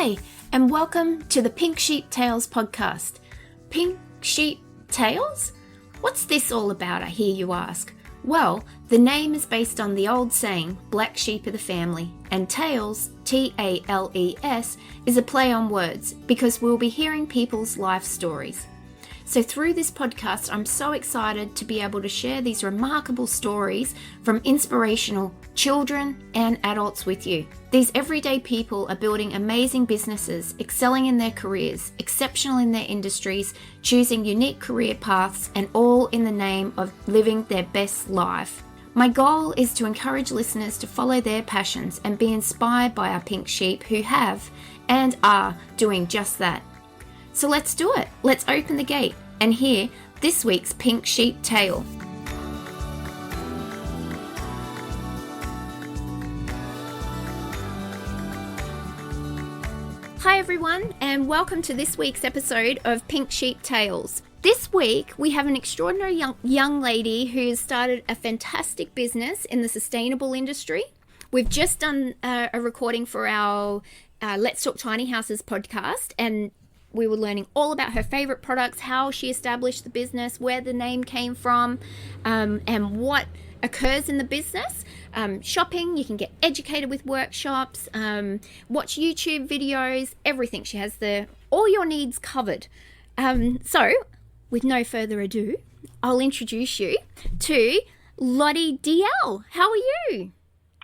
Hi, and welcome to the Pink Sheep Tales podcast. Pink Sheep Tales? What's this all about, I hear you ask? Well, the name is based on the old saying, black sheep of the family, and tales, T-A-L-E-S, is a play on words because we'll be hearing people's life stories. So through this podcast, I'm so excited to be able to share these remarkable stories from inspirational children and adults with you. These everyday people are building amazing businesses, excelling in their careers, exceptional in their industries, choosing unique career paths, and all in the name of living their best life. My goal is to encourage listeners to follow their passions and be inspired by our pink sheep who have and are doing just that. So let's do it. Let's open the gate and hear this week's Pink Sheep Tale. Hi everyone, and welcome to this week's episode of Pink Sheep Tales. This week we have an extraordinary young lady who's started a fantastic business in the sustainable industry. We've just done a recording for our Let's Talk Tiny Houses podcast, and we were learning all about her favorite products, how she established the business, where the name came from, and what occurs in the business. Shopping, you can get educated with workshops, watch YouTube videos, everything. She has all your needs covered. So, with no further ado, I'll introduce you to Lottie DL. How are you?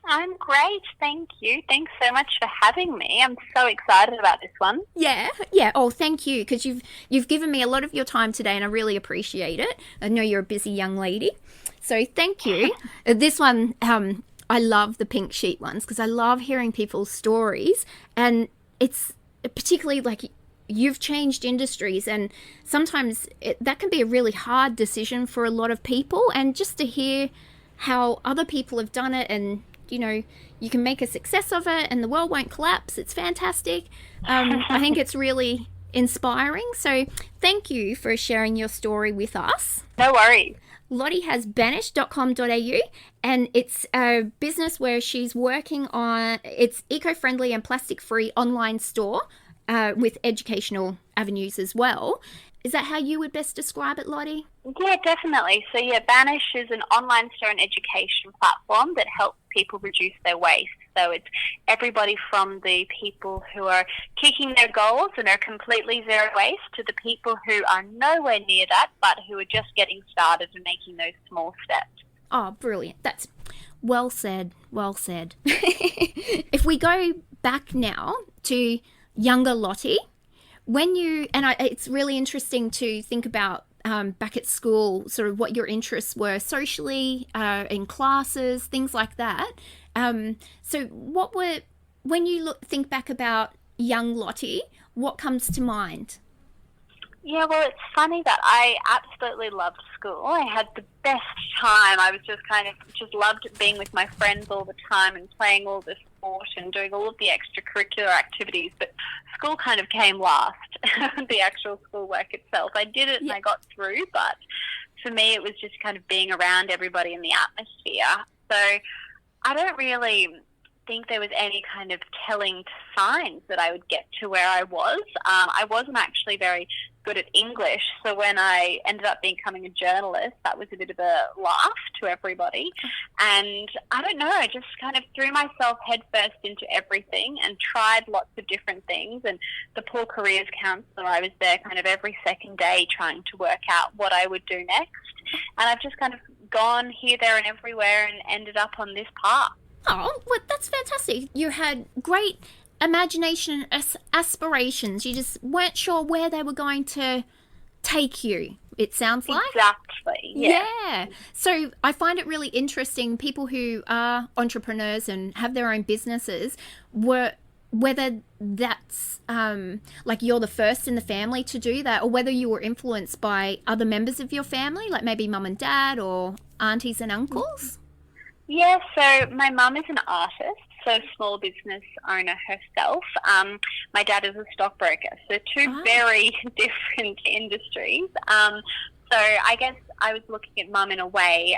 I'm great, thank you. Thanks so much for having me. I'm so excited about this one. Yeah. Oh, thank you, because you've given me a lot of your time today, and I really appreciate it. I know you're a busy young lady, so thank you. This one, I love the pink sheet ones because I love hearing people's stories, and it's particularly like you've changed industries, and sometimes that can be a really hard decision for a lot of people, and just to hear how other people have done it and you can make a success of it and the world won't collapse. It's fantastic. I think it's really inspiring. So thank you for sharing your story with us. No worries. Lottie has banish.com.au, and it's a business where she's working on its eco-friendly and plastic-free online store with educational avenues as well. Is that how you would best describe it, Lottie? Yeah, definitely. So Banish is an online store and education platform that helps people reduce their waste. So it's everybody from the people who are kicking their goals and are completely zero waste to the people who are nowhere near that, but who are just getting started and making those small steps. Oh, brilliant. That's well said. Well said. If we go back now to younger Lottie, it's really interesting to think about back at school, sort of what your interests were socially, in classes, things like that. So when you think back about young Lottie, what comes to mind? Yeah, well, it's funny that I absolutely loved school. I had the best time. I was just loved being with my friends all the time and playing all the sport and doing all of the extracurricular activities. But school kind of came last, the actual schoolwork itself. I did it and I got through, but for me it was just kind of being around everybody in the atmosphere. So I don't really think there was any kind of telling signs that I would get to where I was. I wasn't actually very good at English, so when I ended up becoming a journalist, that was a bit of a laugh to everybody. And I don't know, I just kind of threw myself headfirst into everything and tried lots of different things. And the Poor Careers Counsellor, I was there kind of every second day trying to work out what I would do next. And I've just kind of gone here, there and everywhere and ended up on this path. Oh, well, that's fantastic. You had great imagination, aspirations. You just weren't sure where they were going to take you, it sounds like. Exactly, yeah. So I find it really interesting, people who are entrepreneurs and have their own businesses, whether that's like you're the first in the family to do that, or whether you were influenced by other members of your family, like maybe mum and dad or aunties and uncles. Yeah, so my mum is an artist, so small business owner herself. My dad is a stockbroker, so two very different industries. So I guess I was looking at mum in a way,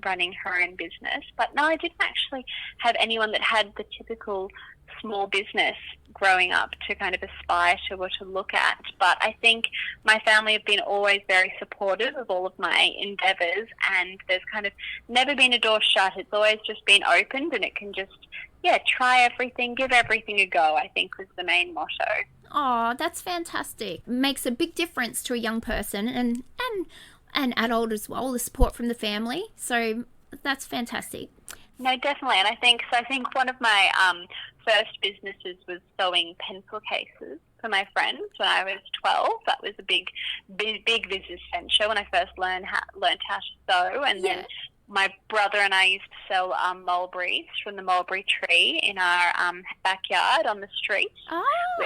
running her own business. But no, I didn't actually have anyone that had the typical small business growing up to kind of aspire to or to look at. But I think my family have been always very supportive of all of my endeavours, and there's kind of never been a door shut. It's always just been opened, and it can just, try everything, give everything a go, I think was the main motto. Oh, that's fantastic. Makes a big difference to a young person and an adult as well, the support from the family. So that's fantastic. No, definitely. And I think one of my first businesses was sewing pencil cases for my friends when I was 12. That was a big business venture when I first learned how to sew. And then my brother and I used to sell mulberries from the mulberry tree in our backyard on the street,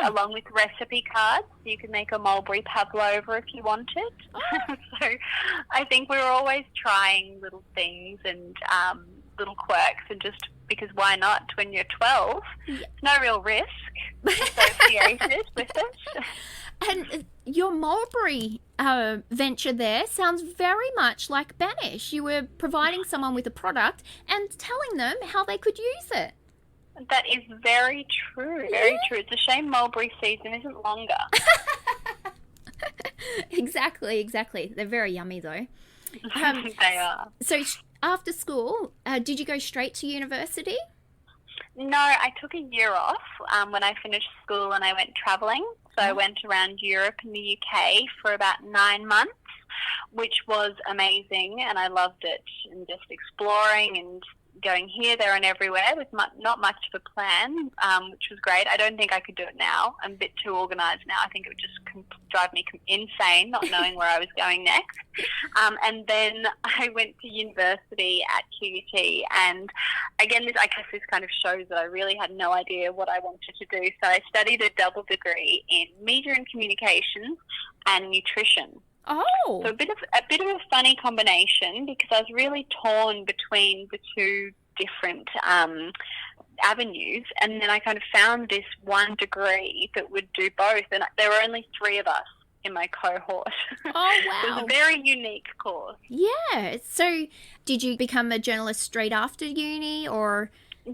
along with recipe cards. You could make a mulberry pavlova if you wanted. So I think we were always trying little things and little quirks, and just because why not when you're 12? No real risk associated with it. And your mulberry venture there sounds very much like Banish. You were providing someone with a product and telling them how they could use it. That is very true, very true. It's a shame mulberry season isn't longer. Exactly. They're very yummy though. They are. So after school, did you go straight to university? No, I took a year off when I finished school and I went travelling. So I went around Europe and the UK for about 9 months, which was amazing, and I loved it, and just exploring and going here, there and everywhere with not much of a plan, which was great. I don't think I could do it now. I'm a bit too organised now. I think it would just drive me insane not knowing where I was going next. And then I went to university at QUT, and again, I guess this kind of shows that I really had no idea what I wanted to do. So I studied a double degree in media and communications and nutrition. Oh. So a bit of a funny combination, because I was really torn between the two different avenues, and then I kind of found this one degree that would do both, and there were only 3 of us in my cohort. Oh, wow. It was a very unique course. Yeah. So did you become a journalist straight after uni, or...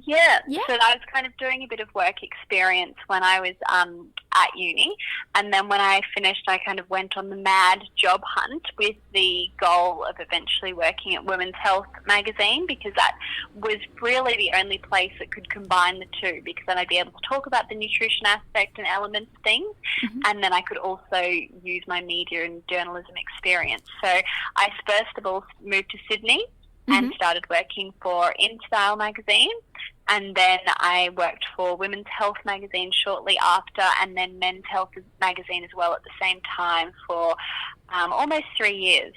Yeah, so I was kind of doing a bit of work experience when I was at uni, and then when I finished I kind of went on the mad job hunt with the goal of eventually working at Women's Health magazine, because that was really the only place that could combine the two, because then I'd be able to talk about the nutrition aspect and elements of things, and then I could also use my media and journalism experience. So I first of all moved to Sydney and started working for InStyle magazine, and then I worked for Women's Health magazine shortly after, and then Men's Health magazine as well at the same time for almost 3 years.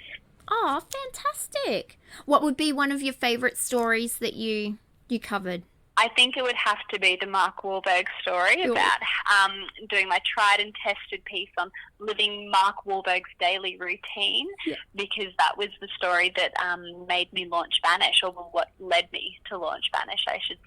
Oh, fantastic. What would be one of your favourite stories that you covered? I think it would have to be the Mark Wahlberg story about doing my tried and tested piece on living Mark Wahlberg's daily routine, because that was the story that made me launch Banish, or what led me to launch Banish, I should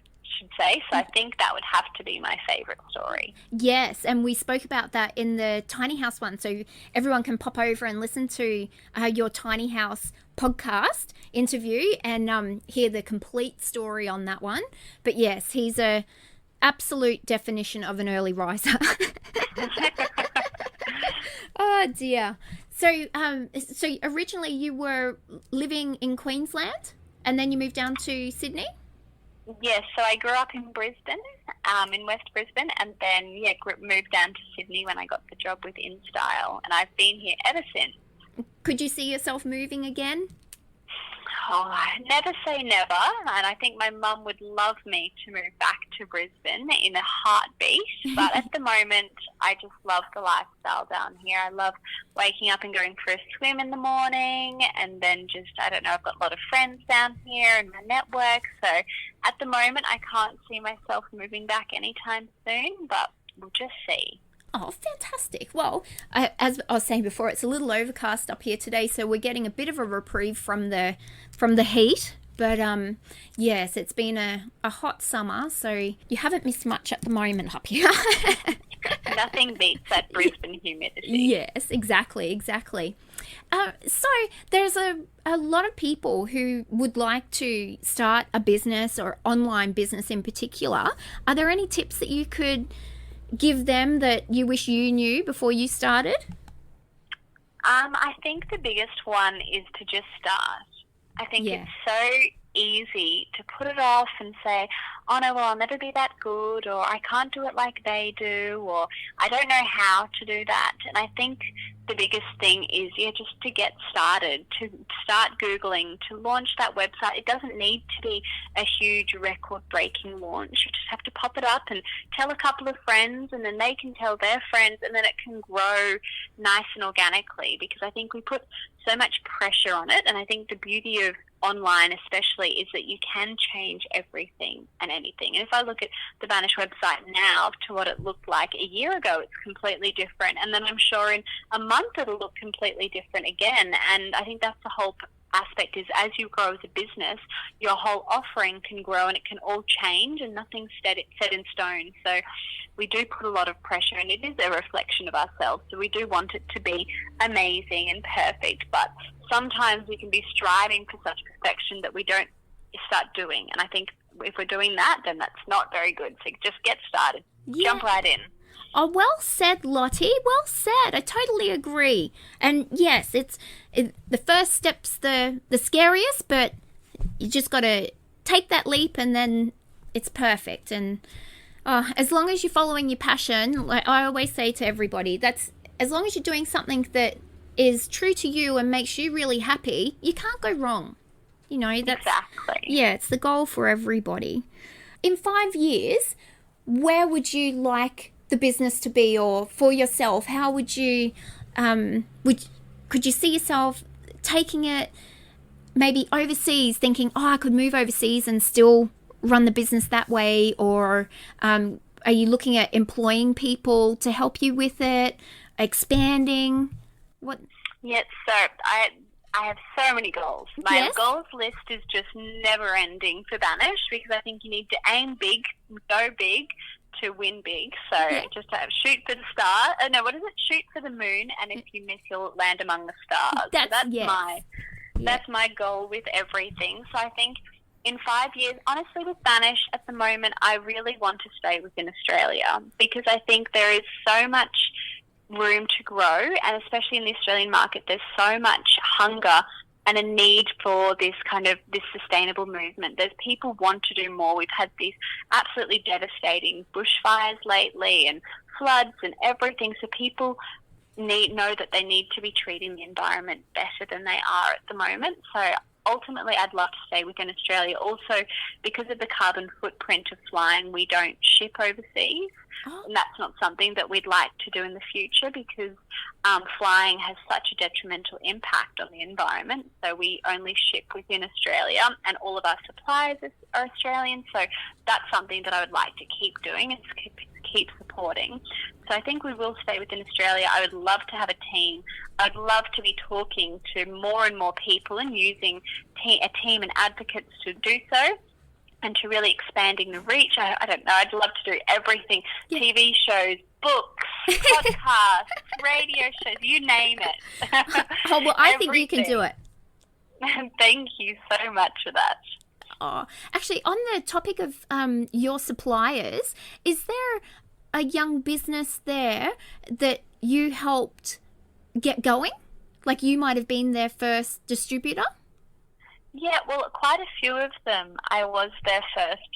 say. So I think that would have to be my favourite story. Yes, and we spoke about that in the Tiny House one, so everyone can pop over and listen to your Tiny House podcast interview and hear the complete story on that one. But yes, he's a absolute definition of an early riser. Oh dear. So originally you were living in Queensland and then you moved down to Sydney? Yes, so I grew up in Brisbane, in West Brisbane, and then moved down to Sydney when I got the job with InStyle, and I've been here ever since. Could you see yourself moving again? Oh, never say never, and I think my mum would love me to move back to Brisbane in a heartbeat, but at the moment I just love the lifestyle down here. I love waking up and going for a swim in the morning, and then I've got a lot of friends down here and my network, so at the moment I can't see myself moving back anytime soon, but we'll just see. Oh, fantastic. Well, as I was saying before, it's a little overcast up here today, so we're getting a bit of a reprieve from the heat But yes, it's been a hot summer, so you haven't missed much at the moment up here. Nothing beats that Brisbane humidity. Yes, exactly. So there's a lot of people who would like to start a business or online business in particular. Are there any tips that you could give them that you wish you knew before you started? I think the biggest one is to just start. I think it's so easy to put it off and say, oh no, well, I'll never be that good, or I can't do it like they do, or I don't know how to do that. And I think the biggest thing is, just to get started, to start Googling, to launch that website. It doesn't need to be a huge record-breaking launch. You just have to pop it up and tell a couple of friends, and then they can tell their friends, and then it can grow nice and organically, because I think we put so much pressure on it. And I think the beauty of online especially is that you can change everything and anything. And if I look at the Banish website now to what it looked like a year ago, it's completely different. And then I'm sure in a month it'll look completely different again. And I think that's the whole aspect, is as you grow as a business, your whole offering can grow and it can all change, and nothing's set in stone. So we do put a lot of pressure, and it is a reflection of ourselves. So we do want it to be amazing and perfect, but sometimes we can be striving for such perfection that we don't start doing. And I think if we're doing that, then that's not very good. So just get started. Jump right in. Oh, well said, Lottie. Well said. I totally agree. And yes, the first step's the scariest, but you just got to take that leap, and then it's perfect. And as long as you're following your passion, like I always say to everybody, that's as long as you're doing something that is true to you and makes you really happy, you can't go wrong. That's exactly. Yeah, it's the goal for everybody. In 5 years, where would you like the business to be, or for yourself? How would you could you see yourself taking it maybe overseas, thinking, I could move overseas and still run the business that way? Or are you looking at employing people to help you with it, expanding? What? Yes, so I have so many goals. My goals list is just never ending for Banish, because I think you need to aim big, go big, to win big. So just have shoot for the star. What is it? Shoot for the moon, and if you miss, you'll land among the stars. That's my goal with everything. So I think in 5 years, honestly, with Banish at the moment, I really want to stay within Australia, because I think there is so much room to grow, and especially in the Australian market, there's so much hunger and a need for this sustainable movement. There's people want to do more. We've had these absolutely devastating bushfires lately, and floods and everything. So people know that they need to be treating the environment better than they are at the moment. So ultimately, I'd love to stay within Australia. Also, because of the carbon footprint of flying, we don't ship overseas. And that's not something that we'd like to do in the future, because flying has such a detrimental impact on the environment. So we only ship within Australia, and all of our suppliers are Australian. So that's something that I would like to keep doing and keep supporting. So I think we will stay within Australia. I would love to have a team. I'd love to be talking to more and more people and using a team and advocates to do so, and to really expanding the reach. I don't know. I'd love to do everything. Yeah. TV shows, books, podcasts, radio shows, you name it. I think you can do it. Thank you so much for that. Oh, actually, on the topic of your suppliers, is there a young business there that you helped get going? Like you might have been their first distributor? Yeah, well, quite a few of them. I was their first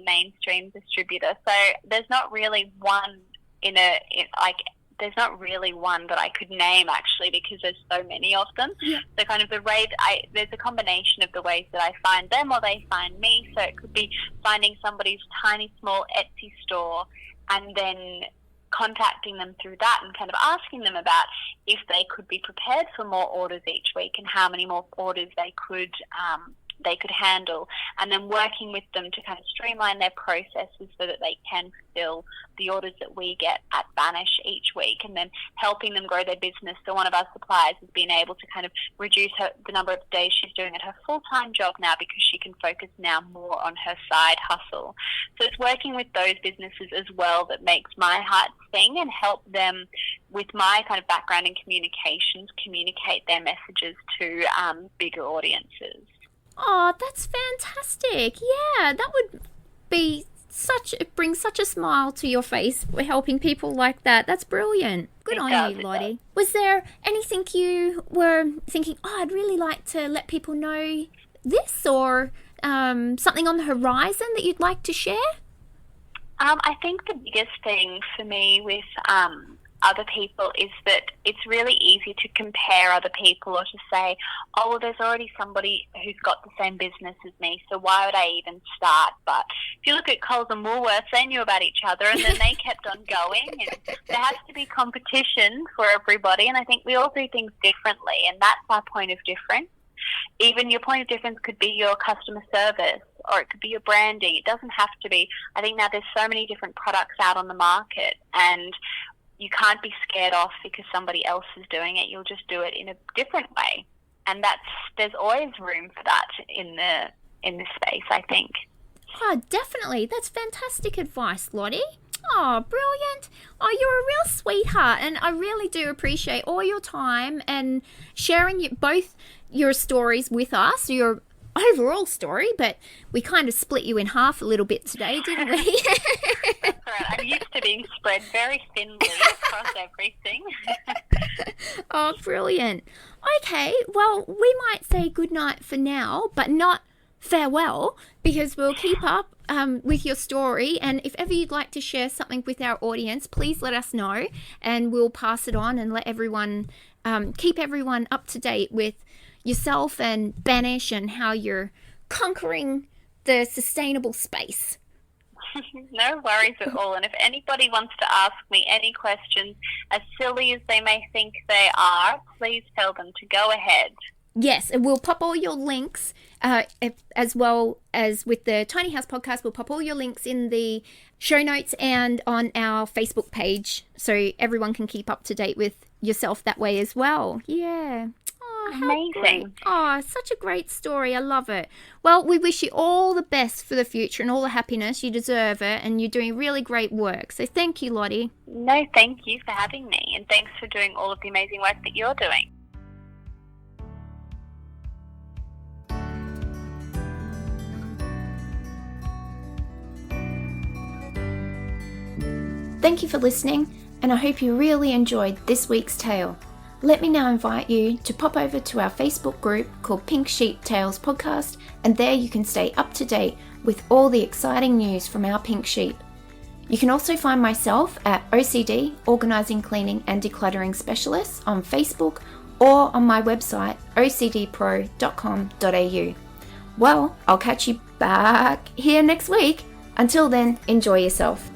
mainstream distributor. So there's not really one there's not really one that I could name, actually, because there's so many of them. Yeah. So kind of there's a combination of the ways that I find them or they find me. So it could be finding somebody's tiny, small Etsy store and then contacting them through that and kind of asking them about if they could be prepared for more orders each week and how many more orders they could they could handle, and then working with them to kind of streamline their processes so that they can fulfill the orders that we get at Banish each week, and then helping them grow their business. So one of our suppliers has been able to kind of reduce the number of days she's doing at her full-time job now, because she can focus now more on her side hustle. So it's working with those businesses as well that makes my heart sing, and help them with my kind of background in communications communicate their messages to bigger audiences. Oh, that's fantastic. Yeah, that would be bring such a smile to your face, helping people like that. That's brilliant. Good on you, Lottie. Was there anything you were thinking, I'd really like to let people know this, or something on the horizon that you'd like to share? I think the biggest thing for me with other people is that it's really easy to compare other people, or to say, oh, well, there's already somebody who's got the same business as me, so why would I even start? But if you look at Coles and Woolworths, they knew about each other, and then they kept on going, and there has to be competition for everybody, and I think we all do things differently, and that's our point of difference. Even your point of difference could be your customer service, or it could be your branding. It doesn't have to be. I think now there's so many different products out on the market, and you can't be scared off because somebody else is doing it. You'll just do it in a different way. And there's always room for that in this space, I think. Oh, definitely. That's fantastic advice, Lottie. Oh, brilliant. Oh, you're a real sweetheart, and I really do appreciate all your time and sharing both your stories with us, your overall story, but we kind of split you in half a little bit today, didn't we? That's right. I'm used to being spread very thinly across everything. Oh, brilliant. Okay, well, we might say goodnight for now, but not farewell, because we'll keep up with your story, and if ever you'd like to share something with our audience, please let us know, and we'll pass it on and let everyone keep everyone up to date with yourself and Banish and how you're conquering the sustainable space. No worries at all. And if anybody wants to ask me any questions, as silly as they may think they are, please tell them to go ahead. Yes, and we'll pop all your links, as well as with the Tiny House podcast, we'll pop all your links in the show notes and on our Facebook page, so everyone can keep up to date with yourself that way as well. Yeah. Oh, amazing. Oh, such a great story. I love it. Well, we wish you all the best for the future and all the happiness. You deserve it, and you're doing really great work. So thank you, Lottie. No, thank you for having me, and thanks for doing all of the amazing work that you're doing. Thank you for listening, and I hope you really enjoyed this week's tale. Let me now invite you to pop over to our Facebook group called Pink Sheep Tales Podcast, and there you can stay up to date with all the exciting news from our pink sheep. You can also find myself at OCD, Organising, Cleaning and Decluttering Specialists on Facebook, or on my website OCDPro.com.au. Well, I'll catch you back here next week. Until then, enjoy yourself.